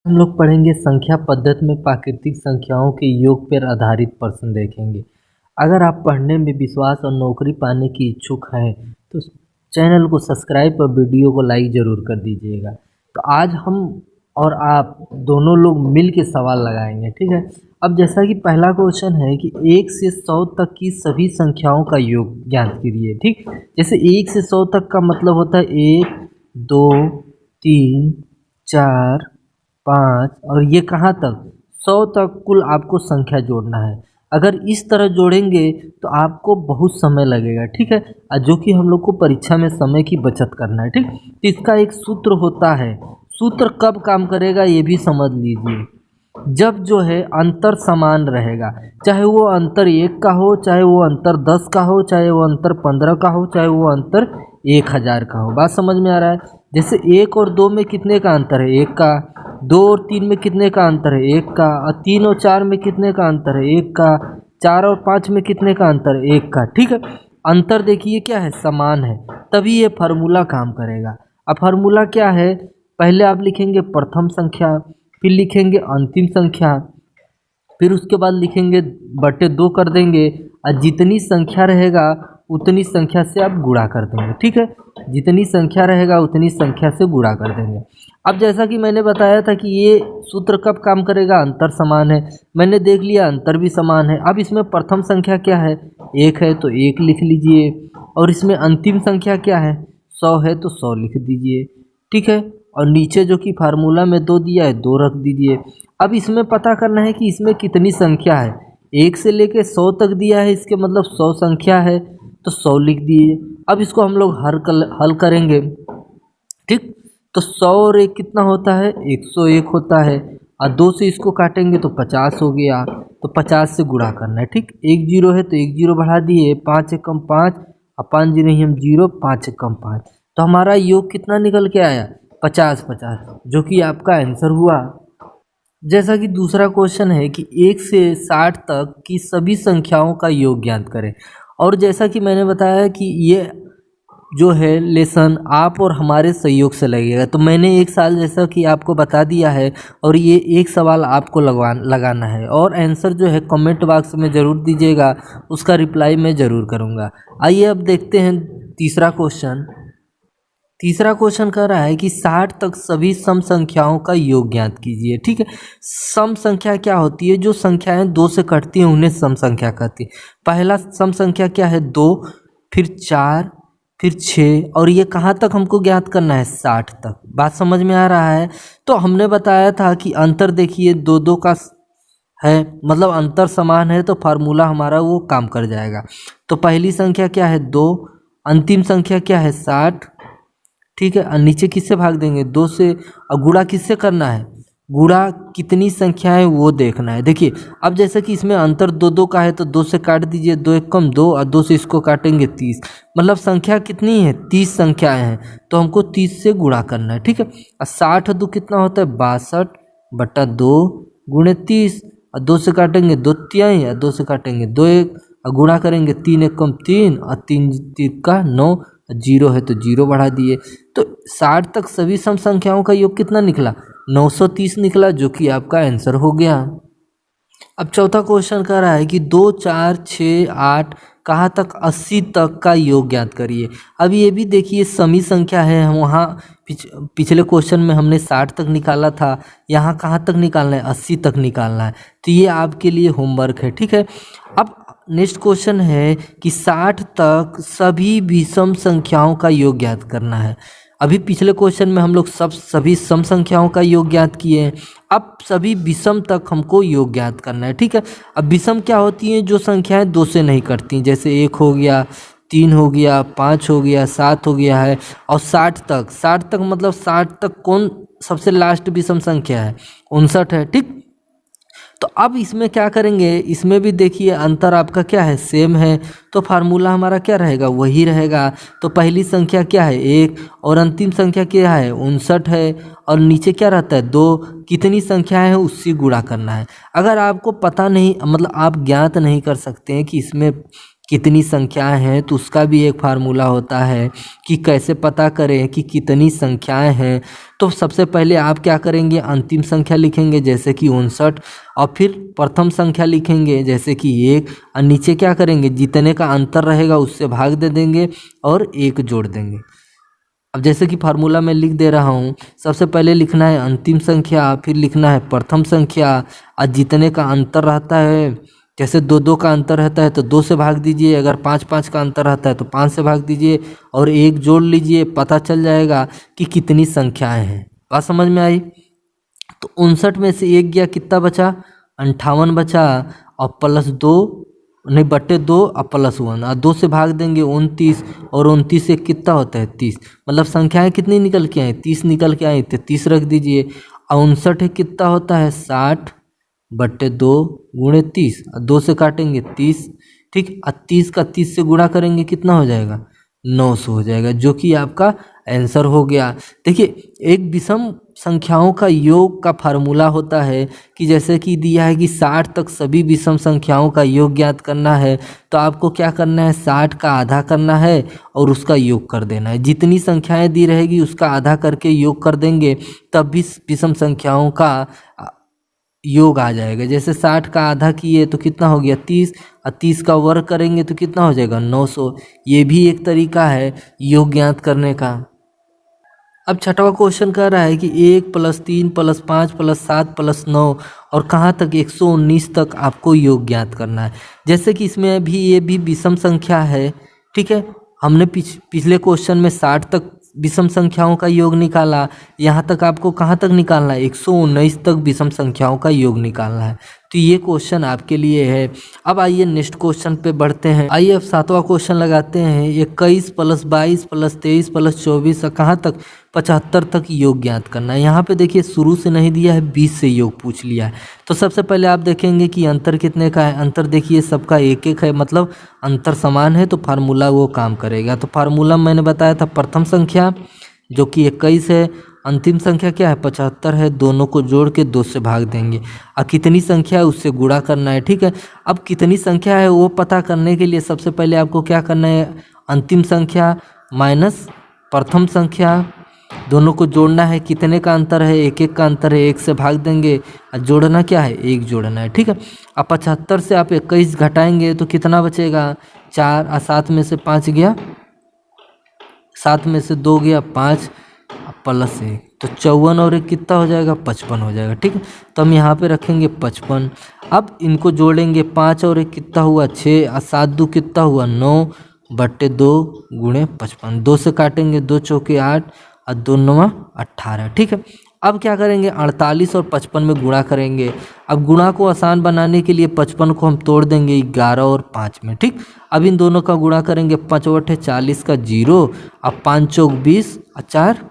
हम लोग पढ़ेंगे संख्या पद्धति में प्राकृतिक संख्याओं के योग पर आधारित प्रश्न देखेंगे। अगर आप पढ़ने में विश्वास और नौकरी पाने की इच्छुक हैं तो चैनल को सब्सक्राइब और वीडियो को लाइक ज़रूर कर दीजिएगा। तो आज हम और आप दोनों लोग मिल के सवाल लगाएंगे, ठीक है। अब जैसा कि पहला क्वेश्चन है कि 1 से 100 तक की सभी संख्याओं का योग ज्ञात कीजिए, ठीक। जैसे 1 से 100 तक का मतलब होता है 1 2 3 4 5 और ये कहाँ तक 100 तक कुल आपको संख्या जोड़ना है। अगर इस तरह जोड़ेंगे तो आपको बहुत समय लगेगा, ठीक है। जो कि हम लोग को परीक्षा में समय की बचत करना है, ठीक। तो इसका एक सूत्र होता है। सूत्र कब काम करेगा ये भी समझ लीजिए। जब जो है अंतर समान रहेगा, चाहे वो अंतर 1 का हो, चाहे वो अंतर 10 का हो, चाहे वो अंतर 15 का हो, चाहे वो अंतर 1000 का हो। बात समझ में आ रहा है। जैसे 1 और 2 में कितने का अंतर है? 1 का। 2 और 3 में कितने का अंतर है? 1 का। और 3 और 4 में कितने का अंतर है? 1 का। 4 और 5 में कितने का अंतर है? 1 का, ठीक है। अंतर देखिए क्या है, समान है, तभी ये फार्मूला काम करेगा। अब फार्मूला क्या है? पहले आप लिखेंगे प्रथम संख्या, फिर लिखेंगे अंतिम संख्या, फिर उसके बाद लिखेंगे बटे 2 कर देंगे, और जितनी संख्या रहेगा उतनी संख्या से आप गुणा कर देंगे, ठीक है। जितनी संख्या रहेगा उतनी संख्या से गुणा कर देंगे। अब जैसा कि मैंने बताया था कि ये सूत्र कब काम करेगा? अंतर समान है। मैंने देख लिया अंतर भी समान है। अब इसमें प्रथम संख्या क्या है? 1 है तो 1 लिख लीजिए, और इसमें अंतिम संख्या क्या है? 100 है तो 100 लिख दीजिए, ठीक है। और नीचे जो कि फार्मूला में 2 दिया है 2 रख दीजिए। अब इसमें पता करना है कि इसमें कितनी संख्या है। 1 से लेके 100 तक दिया है, इसके मतलब 100 संख्या है, तो 100 लिख दिए। अब इसको हम लोग हल करेंगे, ठीक। तो 100 और 1 कितना होता है? 101 होता है। और 2 से इसको काटेंगे तो 50 हो गया, तो 50 से गुणा करना है, ठीक। 1 जीरो है तो 1 जीरो बढ़ा दिए, 5 एकम 5, और 5 जीरो ही हम 0, 5 एकम 5, तो हमारा योग कितना निकल के आया? 50 50, जो कि आपका आंसर हुआ। जैसा कि दूसरा क्वेश्चन है कि 1 से 60 तक की सभी संख्याओं का योग ज्ञात करें। और जैसा कि मैंने बताया कि ये जो है लेसन आप और हमारे सहयोग से लगेगा, तो मैंने एक साल जैसा कि आपको बता दिया है, और ये एक सवाल आपको लगाना है, और आंसर जो है कमेंट बॉक्स में ज़रूर दीजिएगा, उसका रिप्लाई मैं ज़रूर करूँगा। आइए अब देखते हैं तीसरा क्वेश्चन। तीसरा क्वेश्चन कह रहा है कि 60 तक सभी सम संख्याओं का योग ज्ञात कीजिए, ठीक है। सम संख्या क्या होती है? जो संख्याएं 2 से कटती हैं उन्हें सम संख्या कहती है। पहला सम संख्या क्या है? 2, फिर 4, फिर 6, और ये कहाँ तक हमको ज्ञात करना है? 60 तक। बात समझ में आ रहा है। तो हमने बताया था कि अंतर देखिए 2 2 का है, मतलब अंतर समान है, तो फार्मूला हमारा वो काम कर जाएगा। तो पहली संख्या क्या है? 2, अंतिम संख्या क्या है? 60, ठीक है। और नीचे किससे भाग देंगे? 2 से। और गुणा किससे करना है? गुणा कितनी संख्याएं वो देखना है। देखिए अब जैसे कि इसमें अंतर 2 2 का है, तो 2 से काट दीजिए, 2 एकम 2, और 2 से इसको काटेंगे 30, मतलब संख्या कितनी है? 30 संख्याएं हैं, तो हमको 30 से गुणा करना है, ठीक है। और 60 2 कितना होता है? 62 बटा 2 गुणे 30, और 2 से काटेंगे 2 तिहाई, और 2 से काटेंगे 2 1, और गुणा करेंगे 3 एकम 3, और 3 3 का 9, 0 है तो 0 बढ़ा दिए। तो 60 तक सभी सम संख्याओं का योग कितना निकला? 930 निकला, जो कि आपका आंसर हो गया। अब चौथा क्वेश्चन कह रहा है कि 2 4 6 8 कहाँ तक 80 तक का योग ज्ञात करिए। अब ये भी देखिए समी संख्या है। हम वहाँ पिछले क्वेश्चन में हमने 60 तक निकाला था, यहाँ कहाँ तक निकालना है? 80 तक निकालना है। तो ये आपके लिए होमवर्क है, ठीक है। अब नेक्स्ट क्वेश्चन है कि 60 तक सभी विषम संख्याओं का योग ज्ञात करना है। अभी पिछले क्वेश्चन में हम लोग सभी सम संख्याओं का योग ज्ञात किए हैं, अब सभी विषम तक हमको योग ज्ञात करना है, ठीक है। अब विषम क्या होती हैं? जो संख्याएं 2 से नहीं कटती, जैसे 1 हो गया, 3 हो गया, 5 हो गया, 7 हो गया है, और 60 तक। 60 तक मतलब 60 तक कौन सबसे लास्ट विषम संख्या है? 59 है, ठीक। तो अब इसमें क्या करेंगे? इसमें भी देखिए अंतर आपका क्या है? सेम है, तो फार्मूला हमारा क्या रहेगा? वही रहेगा। तो पहली संख्या क्या है? 1, और अंतिम संख्या क्या है? 59 है, और नीचे क्या रहता है? 2। कितनी संख्याएं हैं उससे गुणा करना है। अगर आपको पता नहीं, मतलब आप ज्ञात नहीं कर सकते हैं कि इसमें कितनी संख्याएं हैं तो उसका भी एक फार्मूला होता है कि कैसे पता करें कि कितनी संख्याएं हैं। तो सबसे पहले आप क्या करेंगे, अंतिम संख्या लिखेंगे जैसे कि 59, और फिर प्रथम संख्या लिखेंगे जैसे कि 1, और नीचे क्या करेंगे, जितने का अंतर रहेगा उससे भाग दे देंगे और 1 जोड़ देंगे। अब जैसे कि फार्मूला में लिख दे रहा हूँ, सबसे पहले लिखना है अंतिम संख्या, फिर लिखना है प्रथम संख्या, और जितने का अंतर रहता है, जैसे 2-2 का अंतर रहता है तो 2 से भाग दीजिए, अगर 5-5 का अंतर रहता है तो 5 से भाग दीजिए और 1 जोड़ लीजिए, पता चल जाएगा कि कितनी संख्याएं हैं। बात समझ में आई? तो 59 में से 1 गया, कितना बचा, 58 बचा, और प्लस 2 नहीं बटे 2 और प्लस 1, और 2 से भाग देंगे 29, और 29 से कितना होता है 30, मतलब संख्याएं कितनी निकल के आई, 30 निकल के आई, तो 30 रख दीजिए। और 59 कितना होता है 60 बटे 2 गुणे 30, और 2 से काटेंगे 30, ठीक, और 30 का 30 से गुणा करेंगे कितना हो जाएगा, 900 हो जाएगा, जो कि आपका आंसर हो गया। देखिए, एक विषम संख्याओं का योग का फार्मूला होता है कि जैसे कि दिया है कि 60 तक सभी विषम संख्याओं का योग ज्ञात करना है, तो आपको क्या करना है, 60 का आधा करना है और उसका योग कर देना है। जितनी संख्याएं दी रहेगी उसका आधा करके योग कर देंगे, तब भी विषम संख्याओं का योग आ जाएगा। जैसे 60 का आधा किए तो कितना हो गया 30, और 30 का वर्ग करेंगे तो कितना हो जाएगा 900। ये भी एक तरीका है योग ज्ञात करने का। अब छठवां क्वेश्चन कह रहा है कि 1 + 3 + 5 + 7 + 9 और कहाँ तक 119 तक आपको योग ज्ञात करना है। जैसे कि इसमें भी ये भी विषम संख्या है, ठीक है। हमने पिछले क्वेश्चन में 60 तक विषम संख्याओं का योग निकाला, यहाँ तक आपको कहाँ तक निकालना है, 119 तक विषम संख्याओं का योग निकालना है। तो ये क्वेश्चन आपके लिए है। अब आइए नेक्स्ट क्वेश्चन पे बढ़ते हैं। आइए अब 7वां क्वेश्चन लगाते हैं। 21 + 22 + 23 + 24 और कहाँ तक 75 तक योग ज्ञात करना है। यहाँ पे देखिए शुरू से नहीं दिया है, 20 से योग पूछ लिया है। तो सबसे पहले आप देखेंगे कि अंतर कितने का है। अंतर देखिए सबका 1-1 है, मतलब अंतर समान है, तो फार्मूला वो काम करेगा। तो फार्मूला मैंने बताया था प्रथम संख्या जो कि 21 है, अंतिम संख्या क्या है 75 है, दोनों को जोड़ के 2 से भाग देंगे और कितनी संख्या है उससे गुणा करना है, ठीक है। अब कितनी संख्या है वो पता करने के लिए सबसे पहले आपको क्या करना है, अंतिम संख्या माइनस प्रथम संख्या, दोनों को जोड़ना है। कितने का अंतर है, 1-1 का अंतर है, 1 से भाग देंगे और जोड़ना क्या है, 1 जोड़ना है, ठीक है। अब 75 से आप 21 घटाएंगे तो कितना बचेगा 4, और 7 में से 5 गया, 7 में से 2 गया 5 प्लस 1, तो 54 और 1 कितना हो जाएगा 55 हो जाएगा, ठीक है। तो हम यहाँ पे रखेंगे 55। अब इनको जोड़ेंगे, 5 और 1 कितना हुआ 6 और 7 2 कितना हुआ 9 बट्टे 2 गुणे 55, 2 से काटेंगे 2 चौके 8 और 2 9 18, ठीक है। अब क्या करेंगे 48 और 55 में गुणा करेंगे। अब गुणा को आसान बनाने के लिए 55 को हम तोड़ देंगे 11 और 5 में, ठीक। अब इन दोनों का गुणा करेंगे, 5 × 40 का 0, अब 5 चौक 20 और 4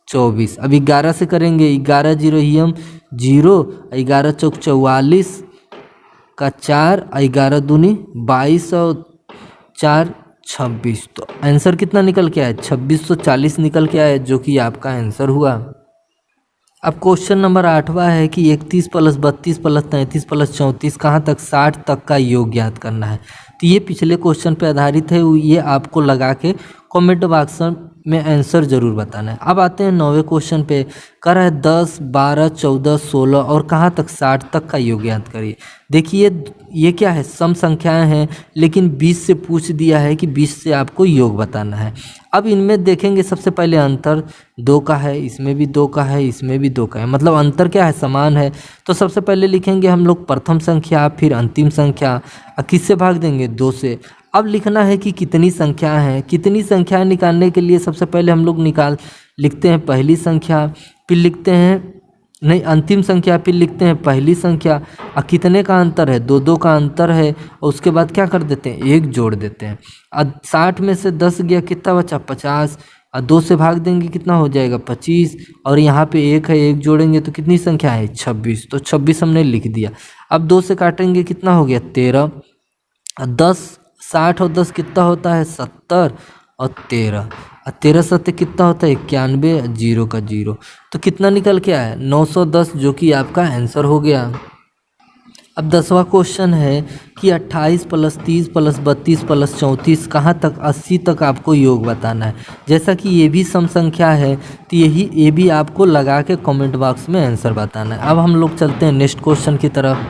24। अब 11 से करेंगे, 11 0 ही हम 0, 11 चौक 44 का 4, 11 दूनी 22 और 4 26। तो आंसर कितना निकल के आया 2640 निकल के आया, जो कि आपका आंसर हुआ। अब क्वेश्चन नंबर 8वां है कि 31 + 32 + 33 + 34 कहाँ तक 60 तक का योग ज्ञात करना है। तो ये पिछले क्वेश्चन पे आधारित है, ये आपको लगा के कमेंट बॉक्स में आंसर जरूर बताना है। अब आते हैं 9वें क्वेश्चन पे, कर रहा है 10 12 14 16 और कहाँ तक 60 तक का योग ज्ञात करिए। देखिए ये क्या है, सम संख्याएं हैं, लेकिन 20 से पूछ दिया है कि 20 से आपको योग बताना है। अब इनमें देखेंगे सबसे पहले अंतर 2 का है, इसमें भी 2 का है, इसमें भी 2 का है, मतलब अंतर क्या है समान है। तो सबसे पहले लिखेंगे हम लोग प्रथम संख्या, फिर अंतिम संख्या, किससे भाग देंगे 2 से। अब लिखना है कि कितनी संख्या है। कितनी संख्या निकालने के लिए सबसे पहले हम लोग लिखते हैं पहली संख्या, फिर लिखते हैं नहीं अंतिम संख्या, फिर लिखते हैं पहली संख्या और कितने का अंतर है 2 2 का अंतर है, और उसके बाद क्या कर देते हैं 1 जोड़ देते हैं। अब 60 में से 10 गया, कितना बचा 50, और 2 से भाग देंगे कितना हो जाएगा 25, और यहाँ पे 1 है, 1 जोड़ेंगे तो कितनी संख्या है 26, तो 26 हमने लिख दिया। अब 2 से काटेंगे कितना हो गया 13, 10 60 और 10 कितना होता है 70 और 13, और 13 7 कितना होता है 91, 0 का 0, तो कितना निकल के आया 910, जो कि आपका आंसर हो गया। अब 10वां क्वेश्चन है कि 28 + 30 + 32 + 34 कहाँ तक 80 तक आपको योग बताना है। जैसा कि ये भी सम संख्या है तो ये भी आपको लगा के कमेंट बॉक्स में आंसर बताना है। अब हम लोग चलते हैं नेक्स्ट क्वेश्चन की तरफ।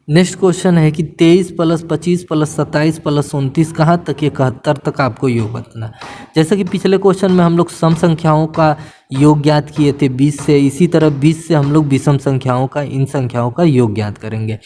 नेक्स्ट क्वेश्चन है कि 23 + 25 + 27 + 29 कहाँ तक 71 तक आपको योग बताना है। जैसा कि पिछले क्वेश्चन में हम लोग सम संख्याओं का योग ज्ञात किए थे 20 से, इसी तरह 20 से हम लोग विषम संख्याओं का इन संख्याओं का योग ज्ञात करेंगे।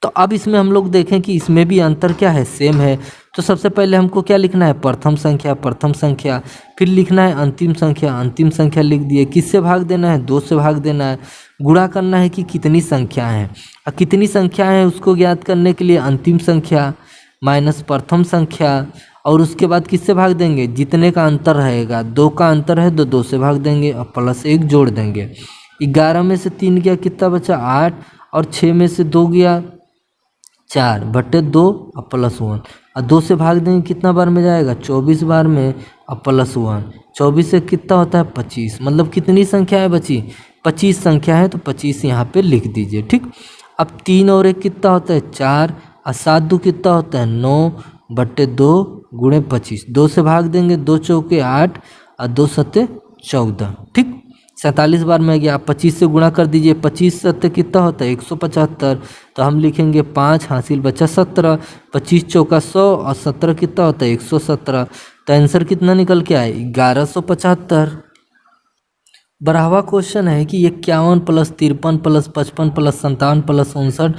तो अब इसमें हम लोग देखें कि इसमें भी अंतर क्या है, सेम है। तो सबसे पहले हमको क्या लिखना है, प्रथम संख्या, फिर लिखना है अंतिम संख्या लिख दिए। किससे भाग देना है, 2 से भाग देना है। गुणा करना है कि कितनी संख्या है, और कितनी संख्या है उसको ज्ञात करने के लिए अंतिम संख्या माइनस प्रथम संख्या, और उसके बाद किससे भाग देंगे, जितने का अंतर रहेगा। 2 का अंतर है तो 2 से भाग देंगे और +1 जोड़ देंगे। 11 में से 3 गया कितना बचा, 8, और 6 में से 2 गया 4/2 और +1, और 2 से भाग देंगे कितना बार में जाएगा, 24 बार में, और +1। 24 से कितना होता है 25, मतलब कितनी संख्या है बची, 25 संख्या है, तो 25 यहाँ पे लिख दीजिए। ठीक, अब 3 और 1 कितना होता है 4, और 7 2 कितना होता है 9/2 × 25। 2 से भाग देंगे, 2 चौके 8 और 2 सत्ते 14। ठीक, 47 बार में गया। 25 से गुणा कर दीजिए, 25 सत्ते कितना होता है 175, तो हम लिखेंगे 5, हासिल बचा 17। 25 चौका 100 और 17 कितना होता है 117, तो आंसर कितना निकल के आए 1175। 12वां क्वेश्चन है कि 51 + 53 + 55 + 57 + 59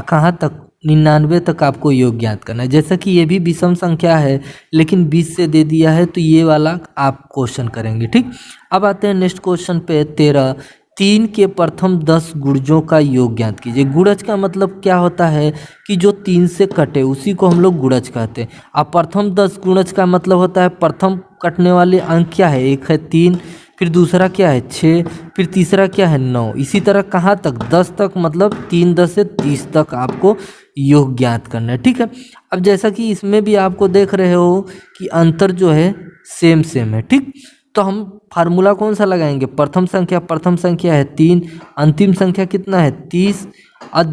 कहाँ तक 99 तक आपको योग ज्ञात करना है। जैसा कि ये भी विषम संख्या है लेकिन 20 से दे दिया है, तो ये वाला आप क्वेश्चन करेंगे। ठीक, अब आते हैं नेक्स्ट क्वेश्चन पे 13। 3 के प्रथम 10 गुणजों का योग ज्ञात कीजिए। गुणज का मतलब क्या होता है कि जो 3 से कटे उसी को हम लोग गुणज कहते हैं। अब प्रथम 10 गुणज का मतलब होता है प्रथम कटने वाले अंक क्या है, एक है 3, फिर दूसरा क्या है 6, फिर तीसरा क्या है 9। इसी तरह कहाँ तक 10 तक, मतलब 3 10 से 30 तक आपको योग ज्ञात करना है। ठीक है, अब जैसा कि इसमें भी आपको देख रहे हो कि अंतर जो है सेम है। ठीक, तो हम फार्मूला कौन सा लगाएंगे, प्रथम संख्या है 3, अंतिम संख्या कितना है 30, और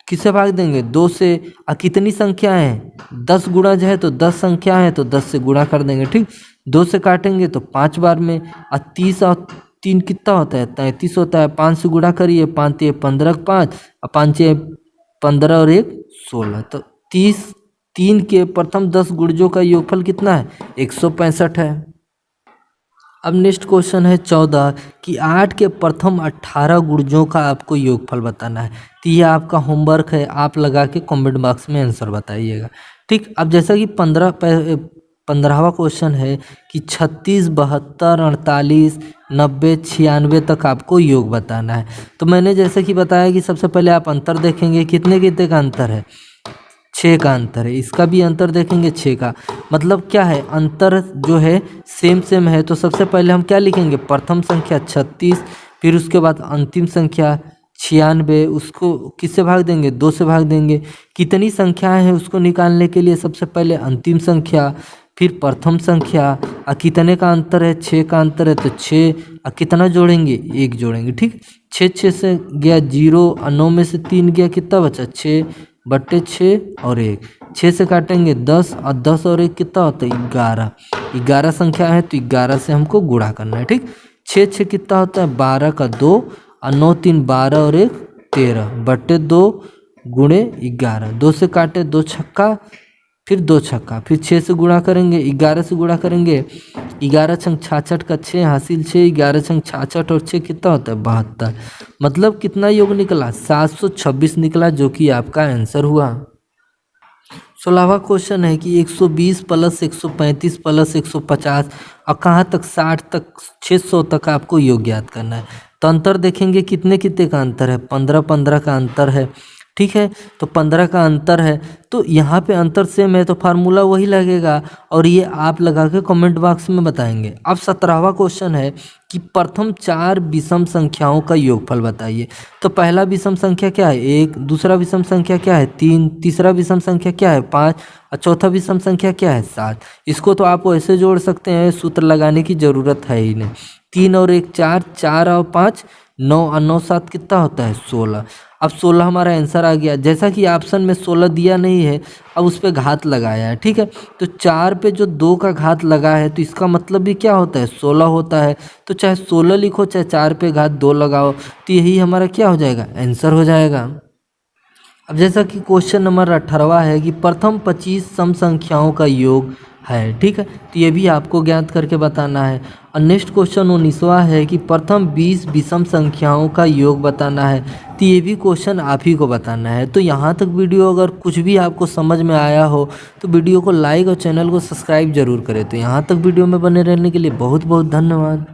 किससे भाग देंगे 2 से, और कितनी संख्या है 10 गुणज है तो 10 संख्या है तो 10 से गुणा कर देंगे। ठीक, 2 से काटेंगे तो 5 बार में, और 30 और 3 कितना होता है 33 होता है। 5 से गुणा करिए, 5 3 15 5, और 5 6 15 और 1 16, तो 3 के प्रथम 10 गुणजों का योगफल कितना है 165 है। अब नेक्स्ट क्वेश्चन है 14 कि 8 के प्रथम 18 गुणजों का आपको योगफल बताना है। तो ये आपका होमवर्क है, आप लगा के कमेंट बॉक्स में आंसर बताइएगा। ठीक, अब जैसा कि 15वां क्वेश्चन है कि 36 72 48 90 96 तक आपको योग बताना है। तो मैंने जैसे कि बताया कि सबसे पहले आप अंतर देखेंगे, कितने का अंतर है 6 का अंतर है। इसका भी अंतर देखेंगे 6 का, मतलब क्या है अंतर जो है सेम है। तो सबसे पहले हम क्या लिखेंगे, प्रथम संख्या 36, फिर उसके बाद अंतिम संख्या 96, उसको किससे भाग देंगे 2 से भाग देंगे। कितनी संख्याएं हैं उसको निकालने के लिए सबसे पहले अंतिम संख्या, फिर प्रथम संख्या, और कितने का अंतर है 6 का अंतर है तो 6, और कितना जोड़ेंगे 1 जोड़ेंगे। ठीक, 6 से गया 0, और 9 में से 3 गया कितना बचा 6/6 और 1। 6 से काटेंगे 10, और 10 और 1 कितना होता है 11। 11 संख्या है तो 11 से हमको गुणा करना है। ठीक, 6 कितना होता है 12 का 2, और 9 3 12 और 1 13/2 × 11। 2 से काटे 2 छक्का, फिर 2 छक्का, फिर 6 से गुणा करेंगे, 11 से गुणा करेंगे, 11 छंग 66 का 6 हासिल 6, 11 छंग 66 और 6 कितना होता है 72। मतलब कितना योग निकला 726 निकला, जो कि आपका आंसर हुआ। 16वां क्वेश्चन है कि 120 + 135 + 150 और कहाँ तक 60 तक 600 तक आपको योग ज्ञात करना है। तो अंतर देखेंगे कितने का अंतर है 15 का अंतर है। ठीक है, तो 15 का अंतर है, तो यहाँ पे अंतर सेम है तो फार्मूला वही लगेगा, और ये आप लगा के कमेंट बॉक्स में बताएंगे। अब 17वां क्वेश्चन है कि प्रथम 4 विषम संख्याओं का योगफल बताइए। तो पहला विषम संख्या क्या है 1, दूसरा विषम संख्या क्या है 3, तीसरा विषम संख्या क्या है 5, और चौथा विषम संख्या क्या है 7। इसको तो आप ऐसे जोड़ सकते हैं, सूत्र लगाने की ज़रूरत है ही नहीं। 3 और 1 4, 4 और 5 9 और 9 7 कितना होता है 16। अब 16 हमारा आंसर आ गया। जैसा कि ऑप्शन में 16 दिया नहीं है, अब उस पर घात लगाया है, ठीक है। तो 4 पे जो 2 का घात लगा है तो इसका मतलब भी क्या होता है 16 होता है। तो चाहे 16 लिखो चाहे 4 पे घात 2 लगाओ, तो यही हमारा क्या हो जाएगा, आंसर हो जाएगा। अब जैसा कि क्वेश्चन नंबर 18वां है कि प्रथम 25 सम संख्याओं का योग है, ठीक है। तो ये भी आपको ज्ञात करके बताना है। और नेक्स्ट क्वेश्चन 19वां है कि प्रथम 20 विषम संख्याओं का योग बताना है। तो ये भी क्वेश्चन आप ही को बताना है। तो यहाँ तक वीडियो अगर कुछ भी आपको समझ में आया हो तो वीडियो को लाइक और चैनल को सब्सक्राइब जरूर करें। तो यहाँ तक वीडियो में बने रहने के लिए बहुत बहुत धन्यवाद।